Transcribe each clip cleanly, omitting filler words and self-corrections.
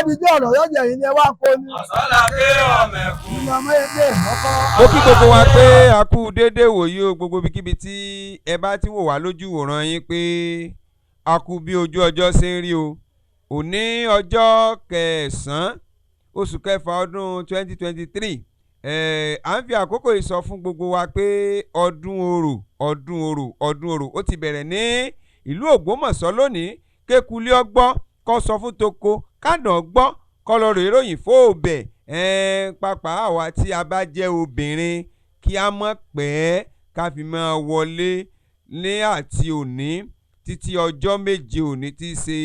dijọ́ ọ̀rọ̀ yọ̀jẹ̀ yìí ni ẹ wá kó ní. Ọ̀sọ́lá ké ọ̀mẹ̀kú. Ọmọ ẹgbẹ́ ọkọ. Mo kí gbogbo wa pé a kú déédéé wòye o gbogbo ibikíbi tí ẹ bá ti wò wá lójú wòran yín pé a kú bí ojú ọjọ́ ṣe ń rí o. Òní ọjọ́ kẹsàn-án oṣù kẹfà ọdún 2023 à ń fi àkókò yìí sọ fún gbogbo wa pé ọdún orò ó ti bẹ̀rẹ̀ ní ìlú Ògbómọ̀ṣọ́ lónìí. Kékulé ọgbọ́n kó sọ fún toko kádàn gbọ́ kó lọ rèé ròyìn fóòbẹ̀ pápá àwa tí a bá jẹ́ obìnrin kí a mọ̀ pé ká fi máa wọlé ní àti òní títí ọjọ́ méje òní tí í ṣe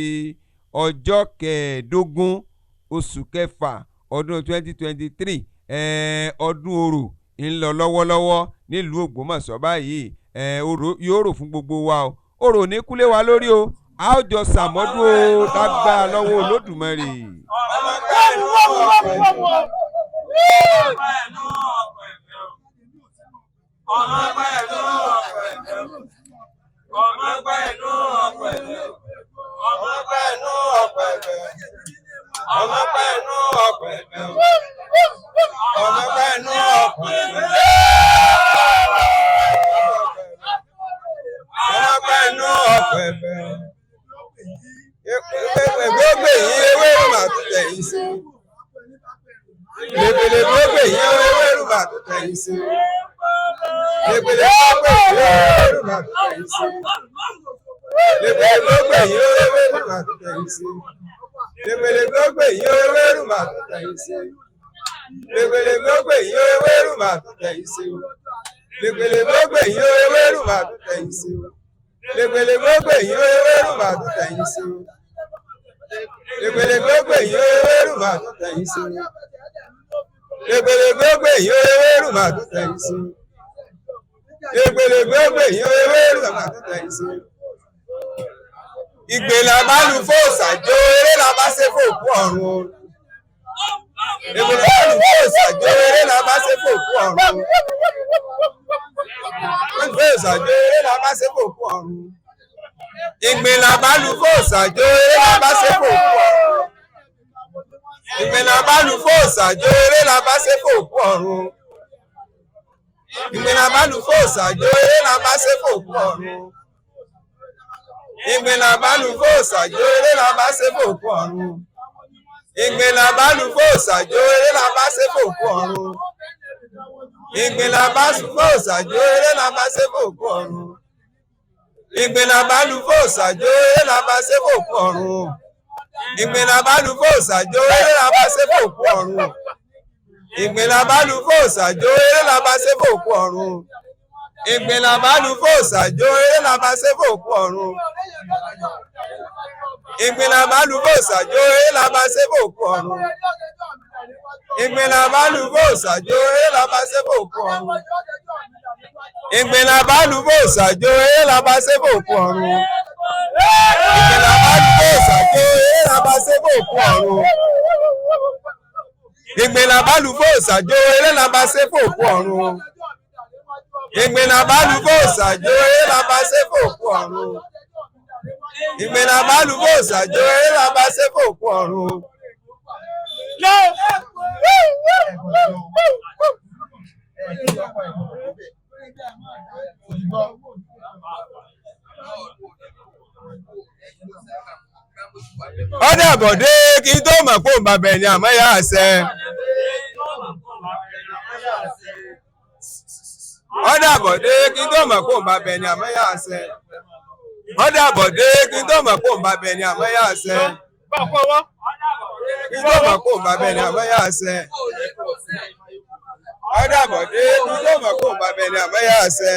ọjọ́ kẹẹ̀ẹ́dógún oṣù kẹfà ọdún 2023 ọdún orò ń lọ lọ́wọ́lọ́wọ́ nílùú Ògbómọ̀ṣọ́ báyìí orò yóò rò fún gbogbo wa o orò ní kúlé wa lórí o a ó jọ ṣàmọ́dún o lágbára lọ́wọ́ Olódùmarè. Gbogbo yìí ewé rúmà tó tẹ̀yìn sí. Lèpèlè gbogbo yìí ewé rúmà tó tẹ̀yìn sí. Lèpèlè gbogbo yìí ewé rúmà tó tẹ̀yìn sí. Lèpèlè gbogbo yìí ewé rúmà tó tẹ̀yìn sí. Lèpèlè gbogbo yìí ewé rúmà tó tẹ̀yìn sí. Lèpèlè gbogbo yìí ewé rúmà tó tẹ̀yìn sí. Lèpèlè gbogbo yìí ewé rúmà tó tẹ̀yìn sí. Lèpèlè gbogbo yìí ewé rúmà tó tẹ̀yìn sí. Lèpèlè gbogbo yìí ewé rúmà tó tẹ̀yìn sí. Lèpèlè gbogbo yìí ewé rúmà tó tẹ̀yìn sí. Lèpèlè gbogbo yìí ewé rúmà tó tẹ̀yìn sí. Ìgbèlà bá lu fòsàjò eré la bá ṣe fòkú ọ̀run o. Ìgbèlà bá lu fòsàjò eré la bá ṣe fòkú ọ̀run o. Fòsàjò eré la bá ṣe fòkú ọ̀run. Ìgbèlà bá lu fòsàjò eré la bá ṣe fòkú ọ̀run. Ìgbèlà bá lu fòsàjò eré la bá ṣe fòkú ọ̀run. Ìgbèlà bá lu fòsàjò eré la bá ṣe fòkú ọ̀run. Ìgbèlà bá lu fòsàjò eré la bá ṣe fòkú ọ̀run. Ìgbèlà bá lu fòsàjò eré la bá ṣe fòkú ọ̀run. Ìgbèlà bá lu fòsàjò eré la bá ṣe fòkú ọ̀run. Ìgbèlà bá lu fòsàjò eré la bá ṣe fòkú ọ̀run. Ìgbèlà bá lu fòsàjò eré la bá ṣe fòkú ọ̀run. Ìgbèlà bá lu fòsàjò eré la bá ṣe fòkú ọ̀run. Ìgbèlà bá lu fòsàjò eré la bá ṣe fòkú ọ̀run. Ìgbèlà bá lu fòsàjò eré la bá ṣe fòkú ọ̀run. Ìgbèlà bá lu fòsàjò eré la bá ṣe fòkú ọ̀run. Ìgbèlà bá lu fòsàjò eré la bá ṣe fòkú ọ̀run. Ìgbèlà bá lu fòsàjò eré la bá ṣe fòkú ọ̀run. Ìgbèlà bá lu fòsàjò eré la bá ṣe fòkú ọ̀run. Ìgbèlà bá lu fòsàjò eré la bá ṣe fòkú ọ̀run. Ìgbèlà bá lu fòsàjò eré la bá ṣe fòkú ọ̀run. Ọdẹ àbọ̀dé kí n tó mọ̀ pé òun bàbá ẹni àmọ́ yá àṣẹ. Ọdẹ àbọ̀dé kí n tó mọ̀ pé òun bàbá ẹni àmọ́ yá àṣẹ. Ọdẹ àbọ̀dé kí n tó mọ̀ pé òun bàbá ẹni àmọ́ yá àṣẹ. Kí n tó mọ̀ pé òun bàbá ẹni àmọ́ yá àṣẹ. Ọdẹ àbọ̀dé kí n tó mọ̀ pé òun bàbá ẹni àmọ́ yá àṣẹ.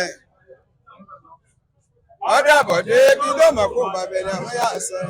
Ọdẹ àbọ̀dé kí n tó mọ̀ pé òun bàbá ẹni àmọ́ yá àṣẹ.